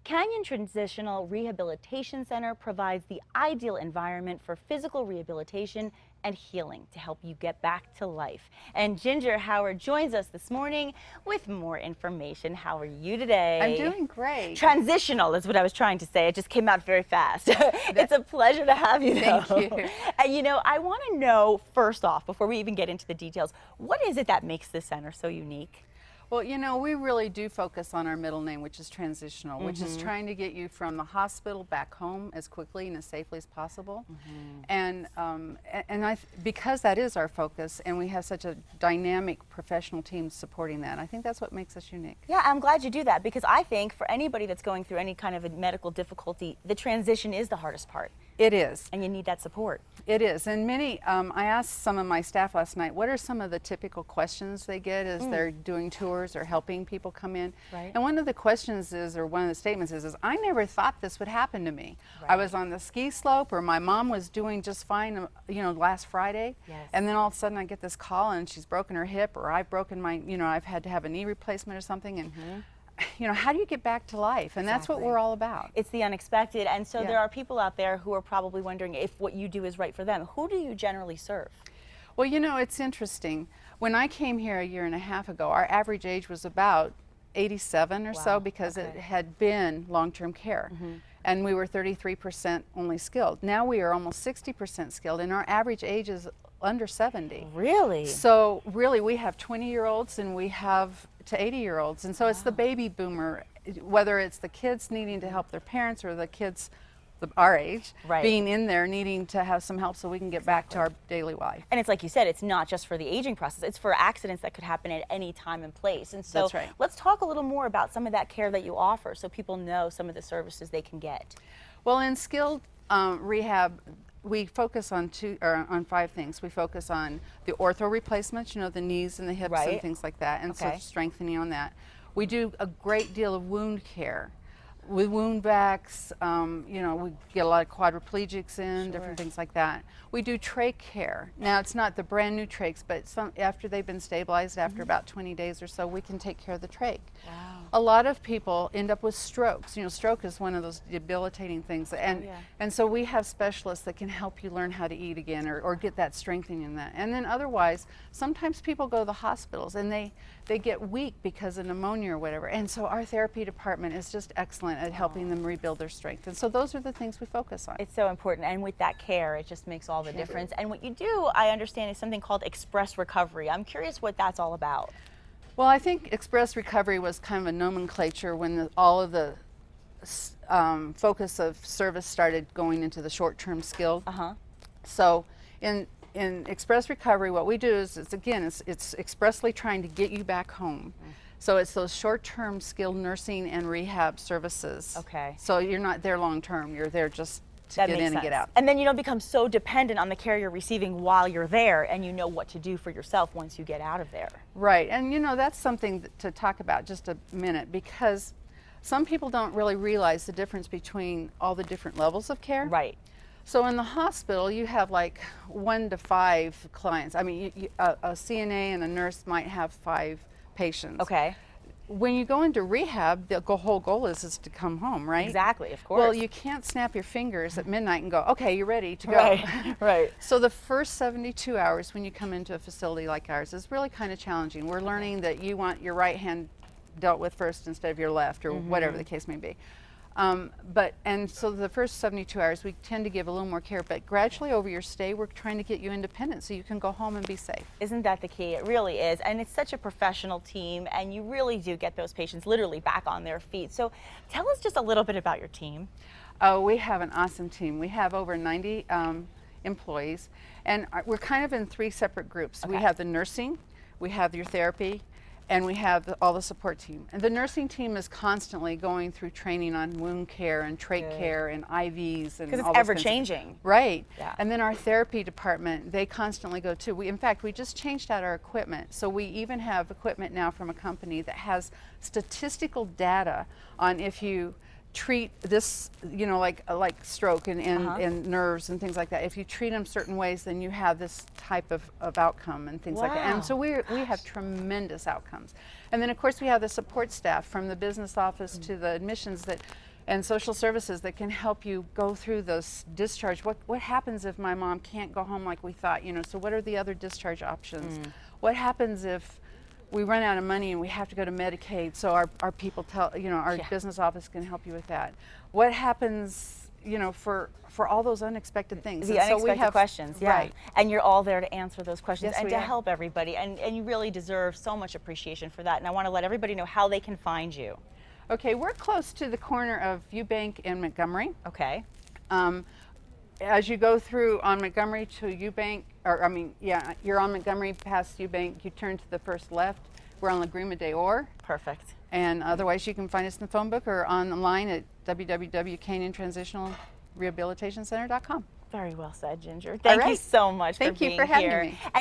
Canyon Transitional Rehabilitation Center provides the ideal environment for physical rehabilitation and healing to help you get back to life. And Ginger Howard joins us this morning with more information. How are you today? I'm doing great. Transitional is what I was trying to say. It just came out very fast. It's a pleasure to have you, though. Thank you. And you know, I want to know, first off, before we even get into the details, what is it that makes this center so unique? Well, you know, we really do focus on our middle name, which is transitional, which is trying to get you from the hospital back home as quickly and as safely as possible. And because that is our focus, and we have such a dynamic professional team supporting that, I think that's what makes us unique. Yeah, I'm glad you do that, because I think for anybody that's going through any kind of a medical difficulty, the transition is the hardest part. It is. And you need that support. It is. And many, I asked some of my staff last night, what are some of the typical questions they get as they're doing tours or helping people come in? Right. And one of the questions is, or one of the statements is I never thought this would happen to me. Right. I was on the ski slope, or my mom was doing just fine, you know, last Friday. Yes. And then all of a sudden I get this call and she's broken her hip, or I've broken my, you know, I've had to have a knee replacement or something. And you know, how do you get back to life? And that's what we're all about. It's the unexpected. And so Yeah. there are people out there who are probably wondering if what you do is right for them. Who do you generally serve? Well, you know, it's interesting. When I came here a year and a half ago, our average age was about 87 or Wow, so, because it okay. had been long-term care. And we were 33% only skilled. Now we are almost 60% skilled, and our average age is under 70. Really? So really, we have 20-year-olds and we have to 80-year-olds. And so it's the baby boomer, whether it's the kids needing to help their parents, or the kids our age Right. being in there needing to have some help so we can get back to our daily life. And it's like you said, it's not just for the aging process, it's for accidents that could happen at any time and place. And so That's right. let's talk a little more about some of that care that you offer so people know some of the services they can get. Well, in skilled rehab, we focus on five things. We focus on the ortho replacements, you know, the knees and the hips Right. and things like that, and so Okay. strengthening on that. We do a great deal of wound care. With wound vacs, you know, we get a lot of quadriplegics in, different things like that. We do trach care. Now, it's not the brand new trachs, but after they've been stabilized, after about 20 days or so, we can take care of the trach. Wow. A lot of people end up with strokes. You know, stroke is one of those debilitating things. And so we have specialists that can help you learn how to eat again, or get that strengthening in that. And then otherwise, sometimes people go to the hospitals and they get weak because of pneumonia or whatever. And so our therapy department is just excellent at helping them rebuild their strength. And so those are the things we focus on. It's so important, and with that care, it just makes all the difference. And what you do, I understand, is something called express recovery. I'm curious what that's all about. Well, I think express recovery was kind of a nomenclature when all of the focus of service started going into the short-term skilled. So in express recovery, what we do is it's expressly trying to get you back home. So it's those short-term skilled nursing and rehab services. Okay. So you're not there long-term, you're there just to That get makes in and get sense. out. And then you don't become so dependent on the care you're receiving while you're there, and you know what to do for yourself once you get out of there. Right, and you know, that's something to talk about just a minute, because some people don't really realize the difference between all the different levels of care. Right. So in the hospital, you have like 1 to 5 clients. I mean, a CNA and a nurse might have 5 patients. Okay. When you go into rehab, the whole goal is to come home, right? Exactly, of course. Well, you can't snap your fingers at midnight and go, okay, you're ready to go. Right, right. So the first 72 hours when you come into a facility like ours is really kind of challenging. We're learning that you want your right hand dealt with first instead of your left, or whatever the case may be. And so the first 72 hours, we tend to give a little more care, but gradually over your stay, we're trying to get you independent so you can go home and be safe. Isn't that the key? It really is. And it's such a professional team, and you really do get those patients literally back on their feet. So tell us just a little bit about your team. Oh, we have an awesome team. We have over 90 employees, and we're kind of in 3 separate groups. We have the nursing, we have your therapy, and we have all the support team. And the nursing team is constantly going through training on wound care and trach care and IVs and Because all it's those ever kinds of- changing. Right. Yeah. And then our therapy department, they constantly go too. In fact, we just changed out our equipment. So we even have equipment now from a company that has statistical data on if you treat this, you know, like stroke and nerves and things like that. If you treat them certain ways, then you have this type of outcome and things like that. And so we have tremendous outcomes. And then of course we have the support staff from the business office to the admissions that and social services that can help you go through those discharge. What happens if my mom can't go home like we thought? You know, so what are the other discharge options? What happens if we run out of money and we have to go to Medicaid? So our people tell, you know, our business office can help you with that. What happens, you know, for all those unexpected things? The And unexpected so we have, questions, yeah. right. And you're all there to answer those questions Yes, and we to are. help everybody. And you really deserve so much appreciation for that. And I want to let everybody know how they can find you. Okay, we're close to the corner of Eubank and Montgomery. Okay. As you go through on Montgomery to Eubank, or I mean, yeah, you're on Montgomery past Eubank, you turn to the first left. We're on Lagrima de Ore. Perfect. And otherwise, you can find us in the phone book or online at www.canyontransitionnalrehabilitationcenter.com. Very well said, Ginger. Thank you so much Thank for you being for having here. me.